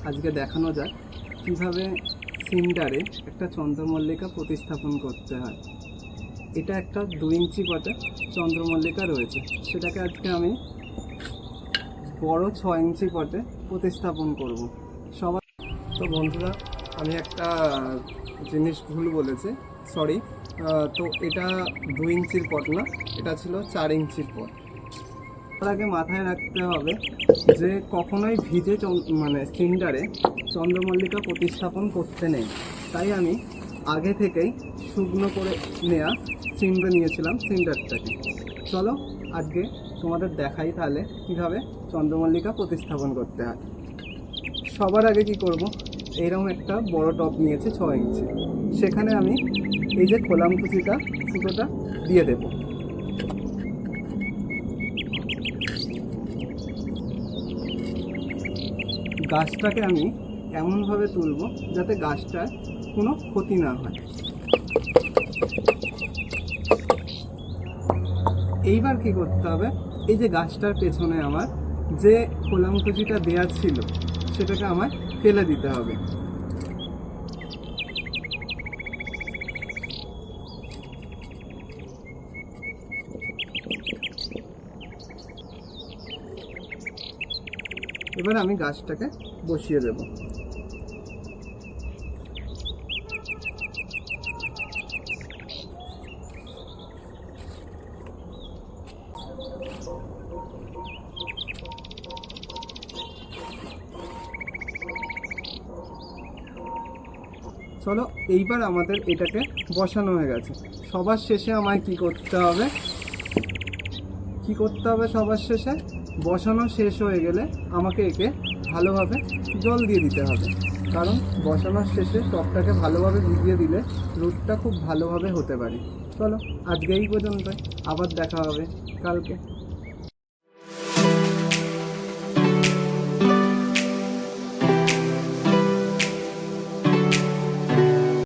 আজকে দেখানো যাক কীভাবে সিন্ডারে একটা চন্দ্রমল্লিকা প্রতিস্থাপন করতে হয়। এটা একটা 2 ইঞ্চি পটে চন্দ্রমল্লিকা রয়েছে, সেটাকে আজকে আমি বড় 6 ইঞ্চি পটে প্রতিস্থাপন করব। সবার তো বন্ধুরা, আমি একটা জিনিস ভুল বলেছি, সরি। তো এটা 2 ইঞ্চির পট না, এটা ছিল 4 ইঞ্চির পট। তার আগে মাথায় রাখতে হবে যে কখনোই ভিজে সিন্ডারে চন্দ্রমল্লিকা প্রতিস্থাপন করতে নেই। তাই আমি আগে থেকেই শুকনো করে নেওয়া সিন্ডার নিয়েছিলাম সিন্ডারটাকে। চলো আজকে তোমাদের দেখাই তাহলে কীভাবে চন্দ্রমল্লিকা প্রতিস্থাপন করতে হয়। সবার আগে কি করব, এইরকম একটা বড় টব নিয়েছি 6 ইঞ্চি, সেখানে আমি এই যে খোলামকুচিটা ফুটোটা দিয়ে দেব। গাছটাকে আমি এমনভাবে তুলব যাতে গাছটার কোনো ক্ষতি না হয়। এইবার কি করতে হবে, এই যে গাছটার পেছনে আমার যে খোলামকুচিটা দেওয়া ছিল সেটাকে আমার ফেলে দিতে হবে। এবার আমি গাছটাকে বসিয়ে দেব। চলো, এইবার আমাদের এটাকে বসানো হয়ে গেছে। সবার শেষে আমায় কি করতে হবে সবার শেষে বসানো শেষ হয়ে গেলে আমাকে একে ভালোভাবে জল দিয়ে দিতে হবে, কারণ বসানোর শেষে টবটাকে ভালোভাবে ভিজিয়ে দিলে রুটটা খুব ভালোভাবে হতে পারে। চলো আজকে এই পর্যন্ত, আবার দেখা হবে কালকে।